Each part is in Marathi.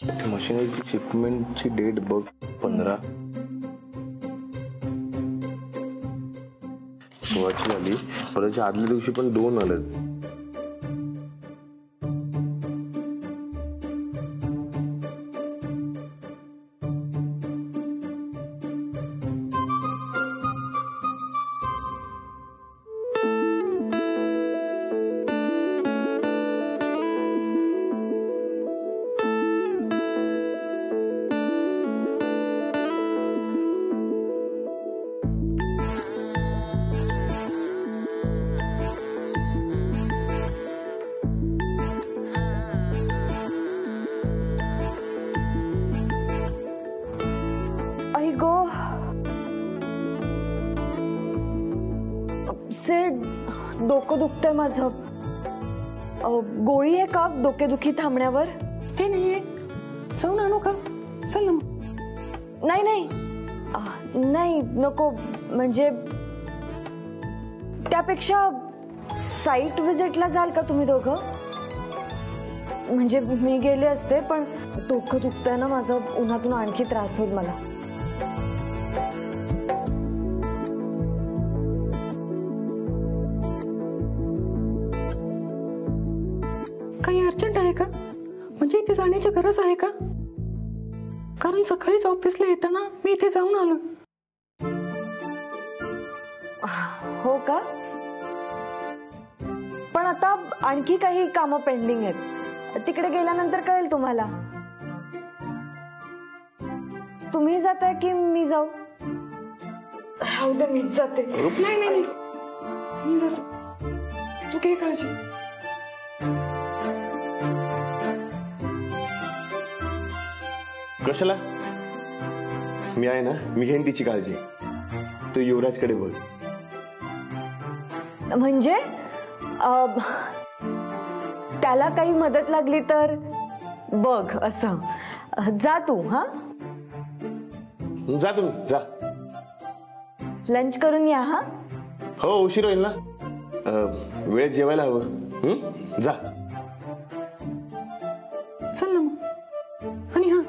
मशिनरीची शिपमेंटची डेट बघ 15 16ची झाली, परत आदल्या दिवशी पण 2 आले. डोकं दुखतंय माझं. गोळी आहे का डोकेदुखी थांबण्यावर? ते नाहीये, जाऊन आणू का? चल ना. नाही नाही नाही नको, म्हणजे त्यापेक्षा साईट व्हिजिटला जाल का तुम्ही दोघं? म्हणजे मी गेले असते, पण डोकं दुखतंय ना माझं, उन्हातून आणखी त्रास होईल मला. काही अर्जंट आहे का? म्हणजे इथे जाण्याची गरज आहे का? कारण सकाळीच ऑफिसला येताना मी इथे जाऊन आलो. हो का? पण आता आणखी काही कामं पेंडिंग आहेत, तिकडे गेल्यानंतर कळेल तुम्हाला. तुम्ही जाताय की मी जाऊ? राहू दे, मीच जाते. नाही नाही मी जातो, तू काय काळजी. कशाला? मी आहे ना, मी घेईन तिची काळजी. तू युवराजकडे बघ. म्हणजे त्याला काही मदत लागली तर बघ असं. जा तू. हा जा, तुम्ही जा. लंच करून या. हा हो, उशीर होईल ना, वेळेत जेवायला हवं. जा. चल ना मग. आणि हा,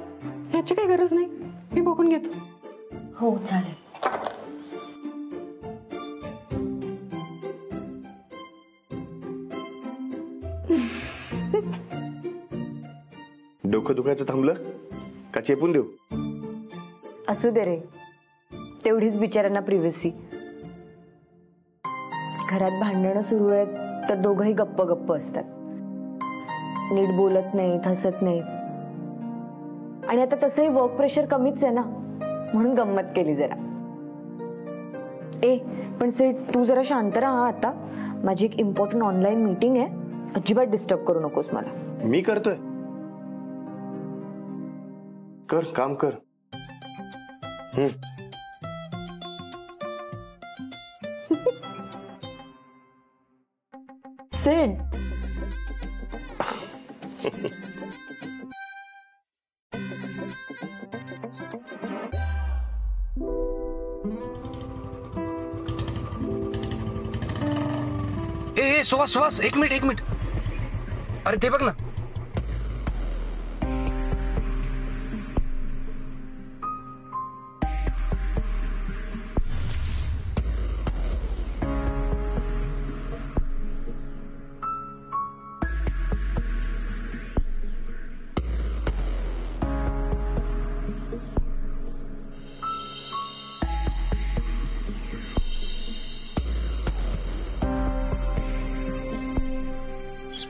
याची काही गरज नाही, मी बघून घेतो. हो चालेल. डोकं दुखायचं थांबलं का चेपून देऊ? असू दे रे, तेवढीच बिचाऱ्यांना प्रिव्हसी. घरात भांडणं सुरू आहेत तर दोघंही गप्प गप्प असतात, नीट बोलत नाहीत, हसत नाहीत. आणि आता तसंही वर्क प्रेशर कमीच आहे ना, म्हणून गंमत केली जरा. पण सेठ, तू जरा शांत राहा आता. माझी एक इम्पॉर्टंट ऑनलाईन मीटिंग आहे, अजिबात डिस्टर्ब करू नकोस मला. मी करतोय. कर, काम कर. सेठ, सुहास सुहास, एक मिनिट. अरे ते बघ ना.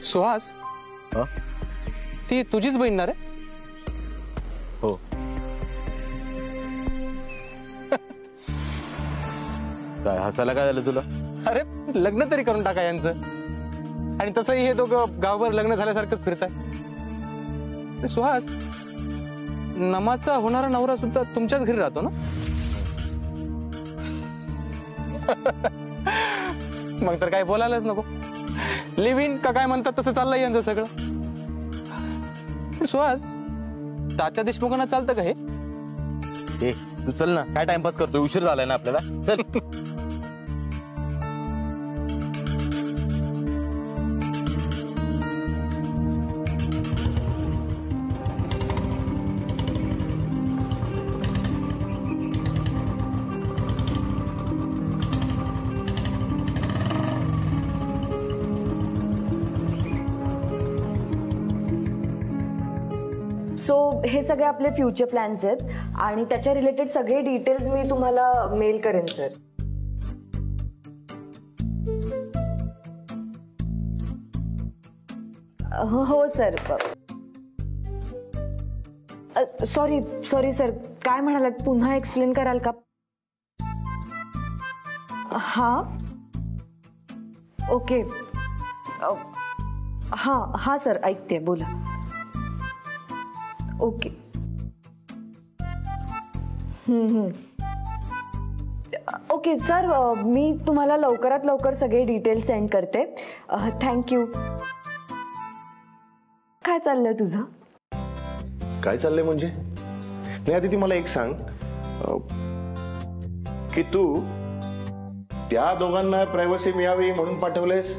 सुहास, ती तुझीच बहीण ना रे? हो. काय हसायला काय झालं तुला? अरे लग्न तरी करून टाका यांचं. आणि तसंही हे दोघं गावभर लग्न झाल्यासारखंच फिरताय. सुहास, नमाचा होणारा नवरा सुद्धा तुमच्याच घरी राहतो ना? मग तर काय बोलायलाच नको. लिव्ह इन का काय म्हणतात तसं चाललंय यांचं सगळं. सुहास, तात्या देशमुखांना चालतं का हे? तू चल ना, काय टाइमपास करतोय? उशीर झालाय ना आपल्याला, चल. सो हे सगळे आपले फ्युचर प्लॅन्स आहेत आणि त्याच्या रिलेटेड सगळे डिटेल्स मी तुम्हाला मेल करेन सर. हो सर. सॉरी सॉरी सर, काय म्हणालात पुन्हा एक्सप्लेन कराल का? हा ओके. हा सर ऐकते, बोला. ओके. ओके सर, मी तुम्हाला लवकरात लवकर सगळे डिटेल्स सेंड करते. थँक्यू. काय चाललंय तुझं? काय चाललंय म्हणजे? नाही आधी ती मला एक सांग की तू त्या दोघांना प्रायव्हसी मिळावी म्हणून पाठवलेस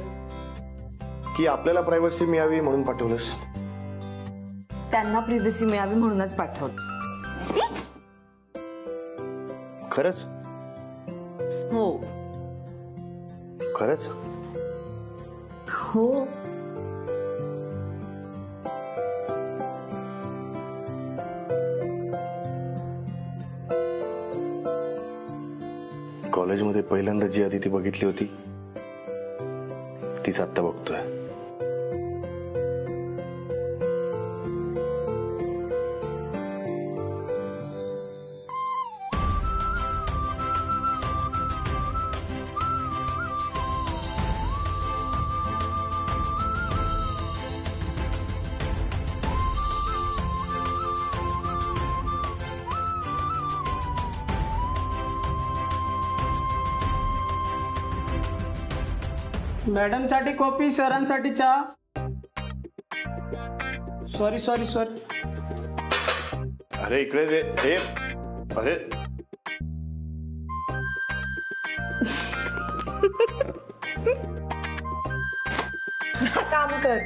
की आपल्याला प्रायव्हसी मिळावी म्हणून पाठवलंस? त्यांना प्रिव्हसी मिळावी म्हणूनच पाठवलं. खरंच? हो. खरंच? हो. कॉलेजमध्ये पहिल्यांदा जी आदिती बघितली होती तीच आत्ता बघतोय. मॅडम साठी कॉफी, सरांसाठी चहा. Sorry sorry sorry. अरे इकडे रे. अरे काम कर.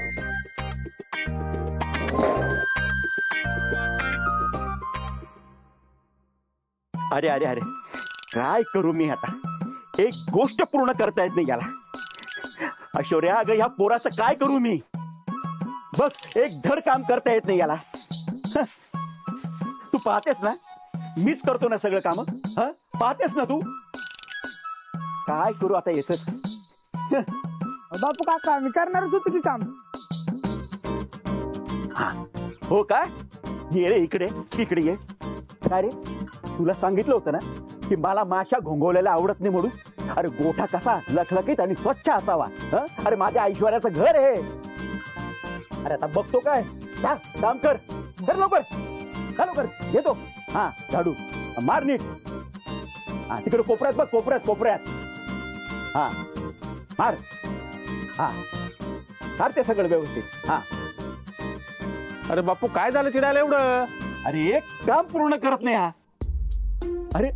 अरे अरे अरे काय करू मी आता? एक गोष्ट पूर्ण करता येत नाही याला. ऐश्वर्या, अगं ह्या पोराचं काय करू मी? बघ, एक धड काम करता येत नाही याला. तू पाहतेस ना मीच करतो ना सगळं काम. पाहतेस ना तू. काय करू आता येतच. बापू काका, मी करणारच होतो की काम. हो का? ये रे इकडे, इकडे ये. काय रे, तुला सांगितलं होतं ना की मला माशा घोंगवलेल्या आवडत नाही म्हणून. अरे गोठा कसा लखलखीत आणि स्वच्छ असावा. अरे माझ्या ऐश्वर्याचं घर आहे. अरे आता बघतो काय? काम कर, कर लवकर, का लवकर येतो. हा झाडू मार नीट. हा तिकडे कोपऱ्यात बघ, कोपऱ्यात कोपऱ्यात. हा मार. हा काढते सगळं व्यवस्थित. हा. अरे बापू, काय झालं चिडायला एवढं? अरे एक काम पूर्ण करत नाही हा. अरे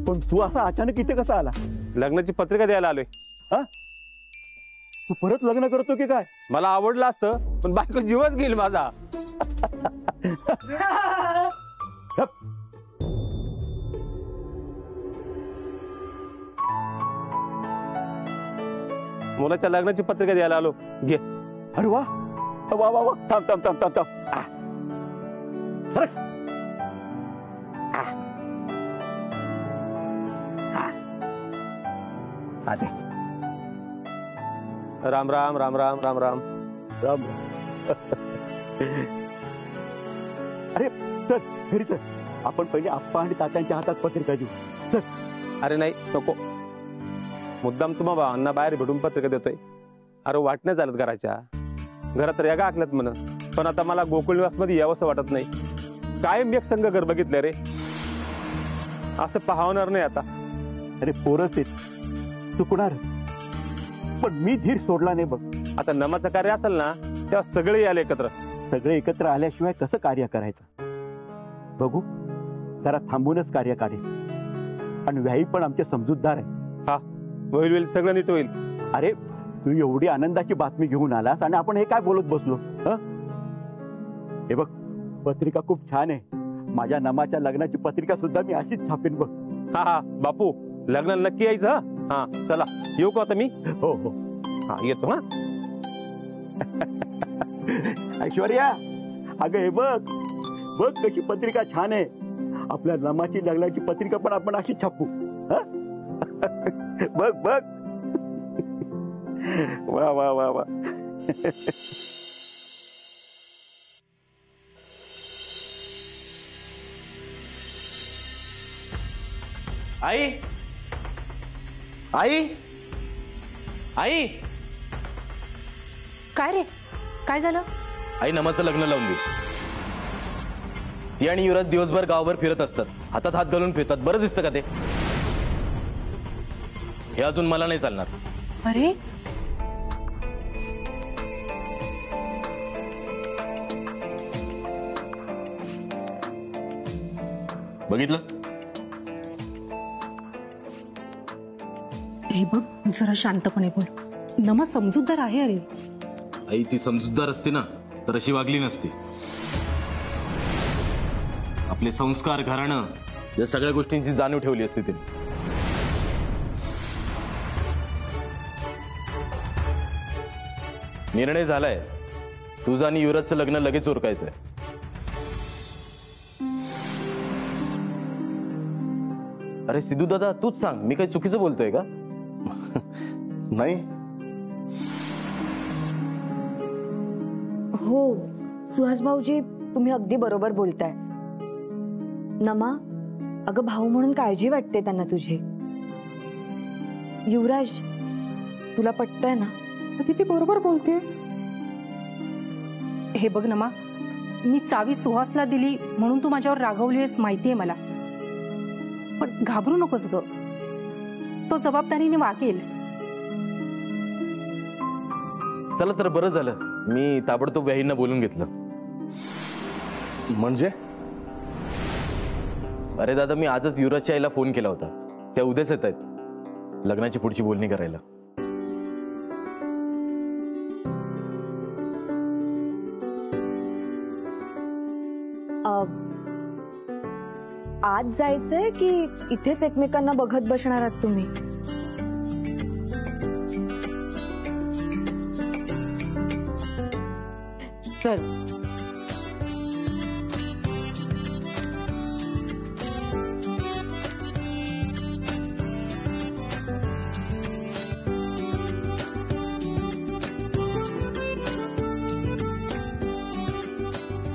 पण तू असा अचानक इथे कसा आला? लग्नाची पत्रिका द्यायला आलोय. हा, तू परत लग्न करतो की काय? मला आवडलं असतं पण बायको जीवच घेईल माझा. मुलाच्या लग्नाची पत्रिका द्यायला आलो. घे. अरे वा वा वा वा. थांब थांब थांब थांब थांब. राम राम राम राम राम राम राम. अरे चल घरी चल. आपण पहिले आप्पा आणि तात्यांच्या हातात पत्रिका देऊ. चल. अरे नाही नको. मुद्दाम तुम्हा भावांना बाहेर भेटून पत्रिका देतोय. अरे वाट नाही चालत घराच्या. घरात रेगा आखल्यात म्हण. पण आता मला गोकुळ निवास मध्ये यावंसं वाटत नाही. कायम एक संघ घर बघितलं रे. असं पाहणार नाही आता. अरे पोरच आहेत, चुकणार. पण मी धीर सोडला नाही बघ. आता नमाचं कार्य असेल ना तेव्हा सगळे आले एकत्र. सगळे एकत्र आल्याशिवाय कसं कार्य करायचं? बघू जरा थांबूनच कार्य करेल. आणि व्याई पण आमचे समजूतदार आहे. हा होईल होईल, सगळं नीट होईल. अरे तू एवढी आनंदाची बातमी घेऊन आलास आणि आपण हे काय बोलत बसलो? हे बघ पत्रिका खूप छान आहे. माझ्या नमाच्या लग्नाची पत्रिका सुद्धा मी अशीच छापेन बघ. हा हा बापू, लग्नाला नक्की यायचं. हा चला येऊ का आता मी? हो हो. हा येतो. हा ऐश्वर्या, अगं हे बघ बघ कशी पत्रिका छान आहे. आपल्या नमाची लग्नाची पत्रिका पण आपण अशी छापू. हा? बघ बघ. वा वा वा वा. आई आई आई काय रे, काय झालं? आई नमाचं लग्न लावून दे. ती आणि युवराज दिवसभर गावभर फिरत असतात, हातात हात घालून फिरतात. बरं दिसतं का ते? हे अजून मला नाही चालणार. अरे बघितलं? हे बघ, जरा शांतपणे बोल. नमा समजूतदार आहे. अरे आई ती समजूतदार असते ना तर अशी वागली नसती. आपले संस्कार, घराणं या सगळ्या गोष्टींची जाणीव ठेवली असती तिने. निर्णय झालाय, तुझं आणि युवराजचं लग्न लगेच उरकायचंय. अरे सिद्धू दादा, तूच सांग, मी काही चुकीचं बोलतोय का? नाही. हो सुहास भाऊजी, तुम्ही अगदी बरोबर बोलताय. नमा, अगं भाऊ म्हणून काळजी वाटते त्यांना तुझी. युवराज, तुला पटतंय ना? ती बरोबर बोलते. हे बघ नमा, मी चावी सुहासला दिली म्हणून तू माझ्यावर रागवली आहेस माहितीये मला, पण घाबरू नकोस ग. तो जबाबदारीने वागेल. चला तर बरं झालं, मी ताबडतोब व्याहींना बोलून घेतलं. म्हणजे अरे दादा, मी आजच युवराजच्या आईला फोन केला होता. त्या उद्याच येत आहेत लग्नाची पुढची बोलणी करायला. आज जायचंय की इथेच एकमेकांना बघत बसणार आहात तुम्ही? चल.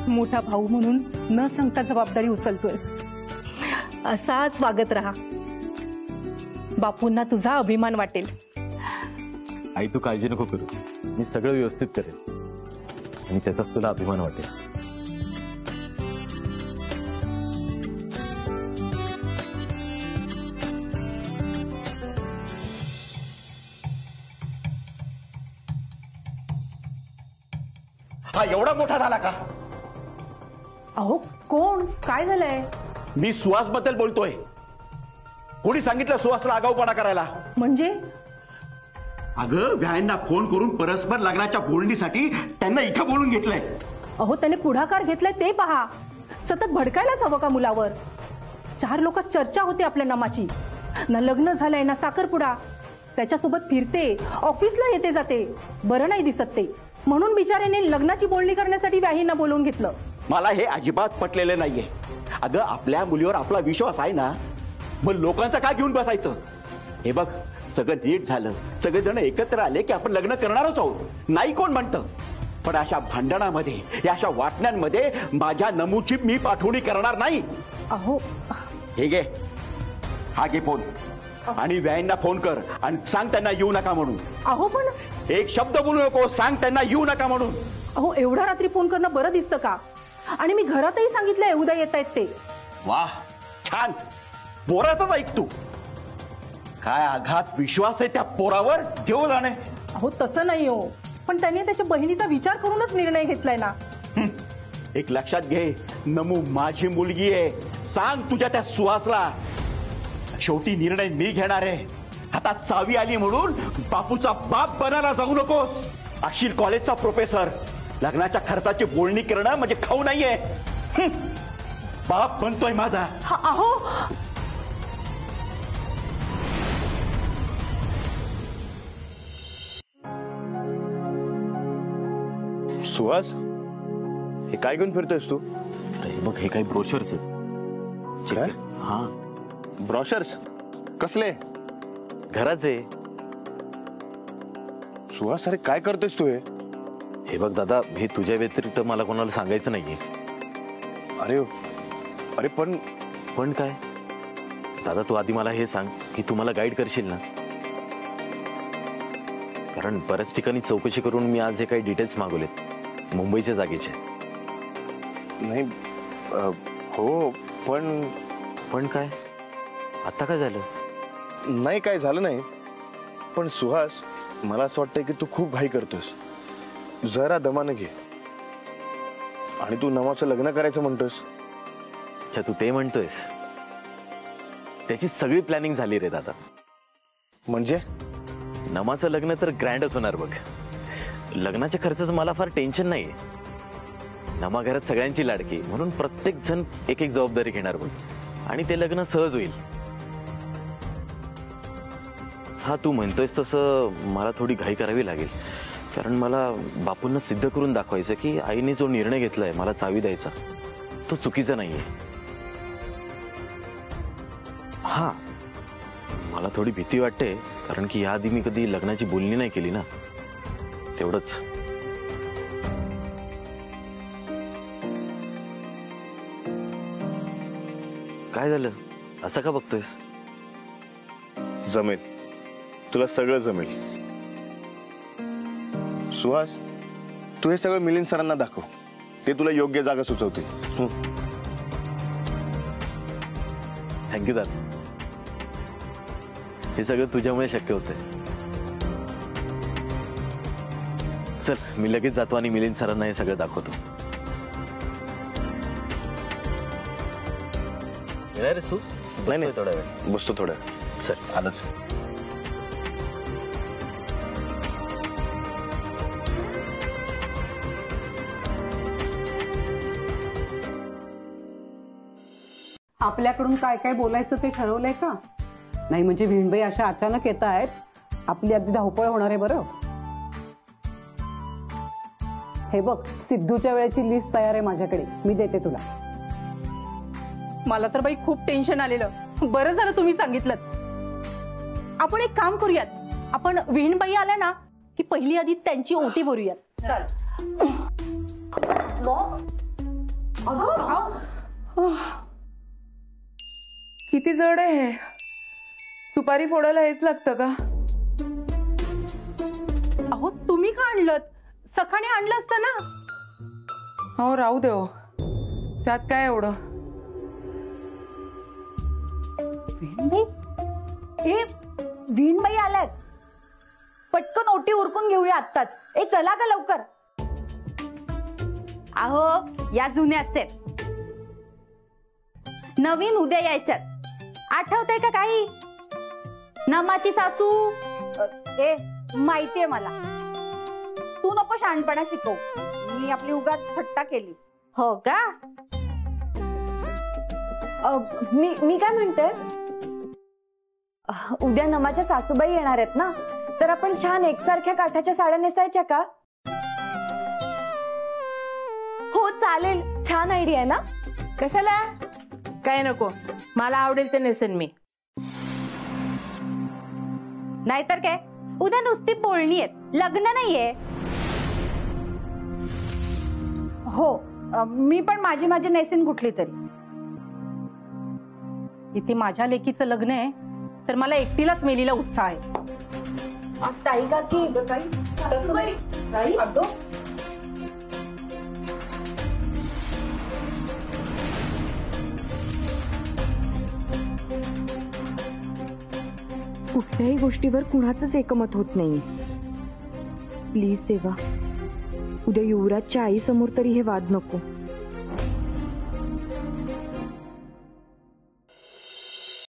मोठा भाऊ म्हणून न सांगता जबाबदारी उचलतोयस. असाच वागत राहा. बापूंना तुझा अभिमान वाटेल. आई तू काळजी नको करू, मी सगळं व्यवस्थित करेन आणि त्याचाच तुला अभिमान वाटेल. हा एवढा मोठा झाला का? अहो कोण? काय झालंय? मी सुहास बद्दल बोलतोय. कोणी सांगितलं सुहासला आगाऊपणा करायला? म्हणजे अगं व्यायांना फोन करून परस्पर लग्नाच्या बोलणीसाठी त्यांना इथं बोलून घेतलंय. अहो त्याने पुढाकार घेतलाय ते पहा. सतत भडकायलाच हवं का मुलावर? 4 लोकात चर्चा होते आपल्या नमाची. ना लग्न झालंय ना साखरपुडा. त्याच्यासोबत फिरते, ऑफिसला येते जाते, बरं नाही दिसत ते. म्हणून बिचाऱ्याने लग्नाची बोलणी करण्यासाठी व्याहींना बोलवून घेतलं. मला हे अजिबात पटलेलं नाहीये. अगं आपल्या मुलीवर आपला विश्वास आहे ना, मग लोकांचं काय घेऊन बसायचं? हे बघ, सगळं नीट झालं, सगळेजण एकत्र आले की आपण लग्न करणारच आहोत, नाही कोण म्हणतं. पण अशा भांडणामध्ये, या अशा वाटण्यांमध्ये माझ्या नमूची मी पाठवणी करणार नाही. अहो हे घे, हा घे फोन आणि व्यायांना फोन कर आणि सांग त्यांना येऊ नका म्हणून. अहो पण एक शब्द बोलू नको, सांग त्यांना येऊ नका म्हणून. अहो एवढ्या रात्री फोन करणं बरं दिसतं का? आणि मी घरातही सांगितलंय उद्या येत आहेत ते. वाह, छान. पोराचाच ऐक तू. काय आघात विश्वास आहे त्या पोरावर, देव जाणे. अहो तसं नाही हो, पण त्याने त्याच्या बहिणीचा विचार करूनच निर्णय घेतलाय ना. एक लक्षात घे, नमू माझी मुलगी आहे. सांग तुझ्या त्या सुहासला, शेवटी निर्णय मी घेणार आहे. हातात चावी आली म्हणून बापूचा बाप बनायला जाऊ नकोस. अशील कॉलेजचा प्रोफेसर, लग्नाच्या खर्चाची बोलणी करणं म्हणजे खाऊ नाहीये. बाप बनतोय माझा. अहो सुहास, हे काय घेऊन फिरतोयस तू? अरे बघ, हे काही ब्रोशर्स काय? हा, ब्रॉशर्स कसले? घराचे. सुहास, अरे काय करतोयस तू? हे बघ दादा, हे तुझ्या व्यतिरिक्त मला कोणाला सांगायचं नाहीये. अरे अरे पण पण काय दादा, तू आधी मला हे सांग की तू मला गाईड करशील ना? कारण बऱ्याच ठिकाणी चौकशी करून मी आज हे काही डिटेल्स मागवलेत मुंबईच्या जागेचे. नाही, हो पण काय आता काय झालं? नाही, काय झालं नाही. पण सुहास, मला असं वाटतंय की तू खूप घाई करतोस. जरा दमानं घे. आणि तू नमाचं लग्न करायचं म्हणतोस. अच्छा, तू ते म्हणतोयस? त्याची सगळी प्लॅनिंग झाली रे दादा. म्हणजे नमाचं लग्न तर ग्रँडच होणार बघ. लग्नाच्या खर्चाचं मला फार टेन्शन नाहीये. नमा घरात सगळ्यांची लाडकी, म्हणून प्रत्येक जण एक एक जबाबदारी घेणार बघ, आणि ते लग्न सहज होईल. हा, तू म्हणतोयस तसं मला थोडी घाई करावी लागेल, कारण मला बापूंना सिद्ध करून दाखवायचं की आईने जो निर्णय घेतलाय मला चावी द्यायचा तो चुकीचा नाहीये. हा, मला थोडी भीती वाटते, कारण की याआधी मी कधी लग्नाची बोलणी नाही केली ना, तेवढंच. काय झालं, असं का बघतोयस? जमेल, तुला सगळं जमेल. सुहास, तू हे सगळं मिलिंद सरांना दाखव. ते तुला योग्य जागा सुचवतील. थँक्यू दादा, हे सगळं तुझ्यामुळे शक्य होतंय. चल, मी लगेच जातो आणि मिलिंद सरांना हे सगळं दाखवतो. येणार आहेस तू? नाही, थोडा वेळ बसतो थोडं. चल, आलंच. आपल्याकडून काय काय बोलायचं ते ठरवलंय का? नाही म्हणजे भिंडबाई अशा अचानक येत आहेत, आपली अगदी धावपळ होणार आहे. बरं, हे बघ, सिद्धूच्या वेळेची लिस्ट तयार आहे माझ्याकडे, मी देते तुला. मला तर बाई खूप टेन्शन आलेलं. बरं झालं तुम्ही सांगितलं. आपण एक काम करूयात, आपण विहीणबाई आल्या ना की पहिली आधी त्यांची ओटी भरूयात. किती जड आहे हे? सुपारी फोडायला हेच लागतं का? अहो, तुम्ही का आणलं? सखाने आणलं असतं ना. हो, राहू दे हो, त्यात काय एवढं. ए, वीणबाई आल्यात, पटकन ओटी उरकून घेऊया आत्ताच. ए, चला का लवकर. अहो, या जुन्याच आहेत, नवीन उद्या यायच्यात. आठवतंय का काही? नमाची सासू. ए, माहितीये मला. तू नको शहाणपणा शिकव. मी आपली उगाच थट्टा केली. हो का? मी काय म्हणते, उद्या नमाच्या सासूबाई येणार आहेत ना, तर आपण छान एकसारख्या काठाच्या साड्या नेसायच्या का? हो, चालेल. छान आयडिया आहे ना? कशाला? काय नको, मला आवडेल ते नेसेन मी. नाहीतर काय, उद्या नुसती बोलणी आहेत, लग्न नाहीये. हो, मी पण माझी नेसीन कुठली तरी. इथे माझ्या लेकीचं लग्न आहे, तर मला एकटीलाच मेलीला उत्साह आहे. ताई काकी, कुठल्याही गोष्टीवर कुणाचंच एकमत होत नाही. प्लीज देवा, उद्या युवराजच्या आई समोर तरी हे वाद नको.